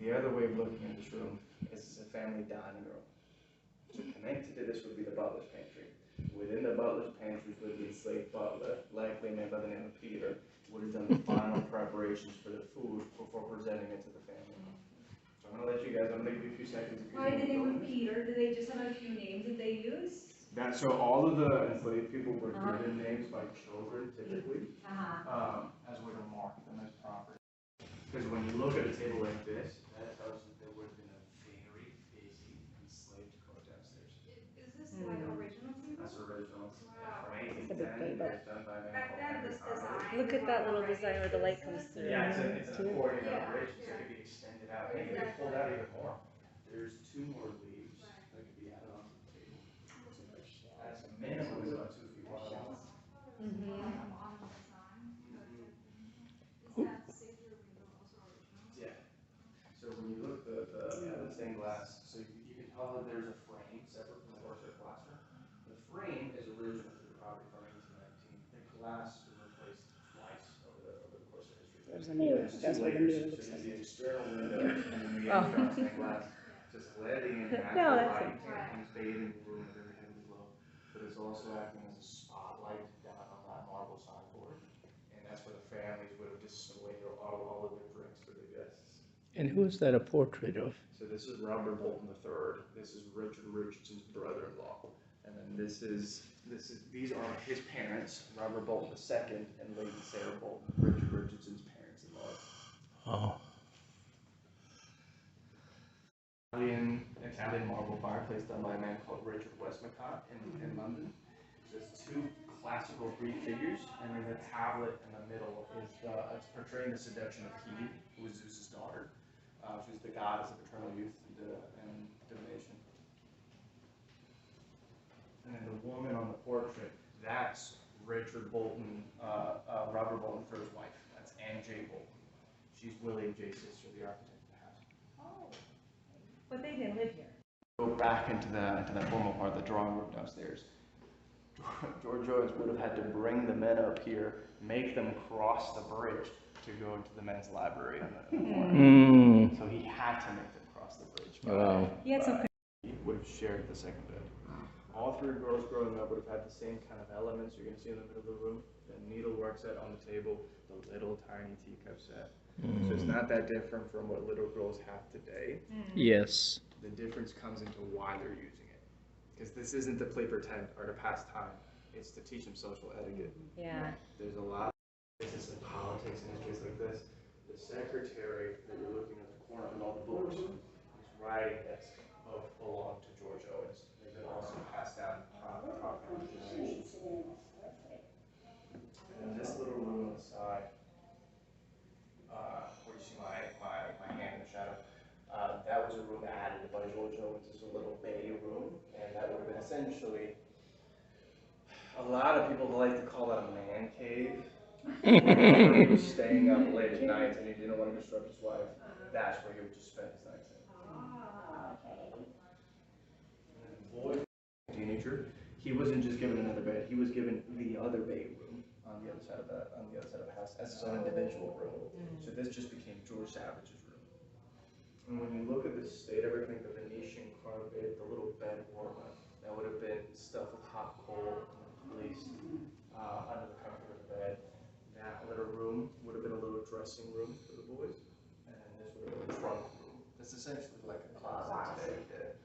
The other way of looking at this room is a family dining room. So connected to this would be the butler's pantry. Within the butler's pantry would be the enslaved butler, likely a man by the name of Peter, would have done the final preparations for the food before presenting it to the family. So I'm going to let you guys, I'm going to give you a few seconds. Why the name of Peter? Do they just have a few names that they use? So all of the enslaved people were given names by children, typically, as a way to mark them as property. Because when you look at a table like this, that tells you there would have been a very busy enslaved court downstairs. Is this like original table? That's original. Wow. From 1810, It's a big table. it was done by a man Back called then, Henry this Conway. design. Look at that little design where the light comes through. Yeah, it's an accordion Yeah. operation, so it could be extended out. And it could be pulled out even more. There's 2 more leaves that could be added onto the table. That's a minimum is about 2 feet wide. Yeah. So when you look at the stained glass, so you can tell that there's a frame separate from the portrait plaster. The frame is original to the property from 1819. The glass was replaced twice over the course of history. There's a mirror. That's what the mirror looks So like. the external window and then the internal stained glass, just letting in natural light and fading the room very heavily glow. But it's also acting as a spotlight down on that marble sideboard. And that's where the families would have displayed all of their drinks for the guests. And who is that a portrait of? So this is Robert Bolton III. This is Richard Richardson's brother-in-law. And then these are his parents, Robert Bolton II and Lady Sarah Bolton, Richard Richardson's parents-in-law. Oh. Italian marble fireplace done by a man called Richard Westmacott in London. There's 2 classical Greek figures, and then the tablet in the middle is it's portraying the seduction of Hebe, who was Zeus's daughter. She's the goddess of eternal youth and divination. And then the woman on the portrait, that's Richard Bolton, Robert Bolton III's wife. That's Anne J. Bolton. She's William J.'s sister, the architect of the house. Oh. But they didn't live here. Go back into that formal part, the drawing room downstairs. George Owens would have had to bring the men up here, make them cross the bridge to go into the men's library on the morning. So he had to make them cross the bridge. Wow. He had some. He would have shared the second bed. All 3 girls growing up would have had the same kind of elements you're going to see in the middle of the room. The needlework set on the table, the little tiny teacup set. So it's not that different from what little girls have today. Yes. The difference comes into why they're using it. Because this isn't to play pretend or to pass time. It's to teach them social etiquette. Yeah. There's a lot of business and politics in a case like this. The secretary that you're looking at the corner with all the books, his writing desk, both belong to George Owens. They've been also passed down from generations. And this little room on the side, where you see my hand in the shadow, that was a room added by George Owens. It's a little bay room, and that would have been essentially, a lot of people like to call it a man cave. He was staying up late at night and he didn't want to disrupt his wife. That's where he would just spend his nights in. And then the boy, teenager, he wasn't just given another bed. He was given the other bedroom on the other side of the house as his own individual room. So this just became George Savage's room. And when you look at the state of everything, the Venetian carpet, the little bed warmer, that would have been stuffed with hot coal and placed under the comfort of the bed. That little room would have been a little dressing room for the boys, and then this would have been a trunk room. That's essentially like a closet today.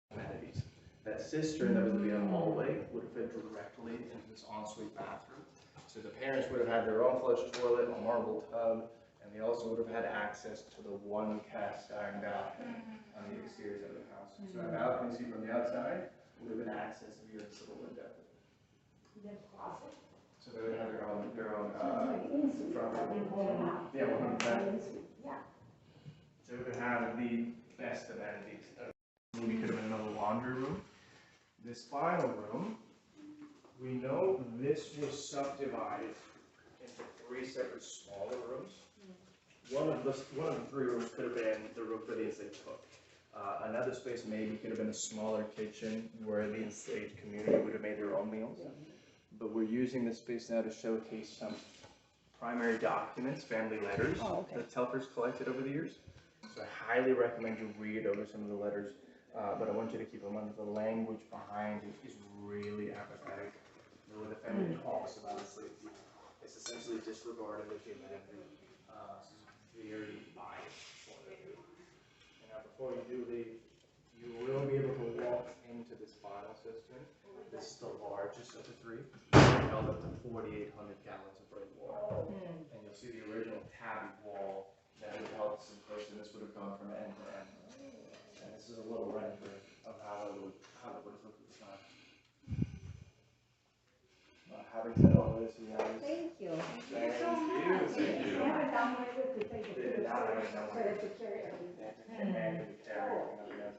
Amenities. That cistern that was in the hallway would have fit directly into this ensuite bathroom. So the parents would have had their own flush toilet, a marble tub, and they also would have had access to the one cast iron balcony on the exterior side of the house. So a balcony you see from the outside would have been access via this little window. So they would have their own front room. Yeah, 100%. So we would have the best amenities. Maybe could have been another laundry room. This final room, we know this was subdivided into 3 separate smaller rooms. One of the 3 rooms could have been the room for the enslaved cook. Another space maybe could have been a smaller kitchen where the enslaved community would have made their own meals. But we're using this space now to showcase some primary documents, family letters Oh, okay. that Telfer's collected over the years. So I highly recommend you read over some of the letters, but I want you to keep in mind that the language behind it is really apathetic. The way the family talks about slavery, it's essentially disregarding the humanity. It's very biased. And now before you do leave, you will be able to walk into this final cistern. This is the largest of the three. It held up to 4,800 gallons of rainwater. And you'll see the original tabby wall that would held this in place, and this would have gone from end to end. And this is a little render of how it would have looked at the time. Having said all this, you guys. Thank you. Thank you. I haven't done my work to take it Yeah, to the now I side, know. so they could carry everything. And manually carry it, you know,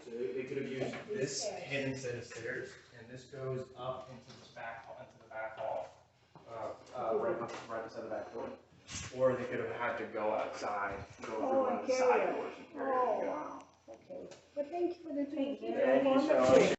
so they could have used this hidden set of stairs, and this goes up into the back hall, right beside the back door. Or they could have had to go outside, go through one of the side doors and carry it. Oh, wow, okay. But thank you for the. Thank you. Thank you so much.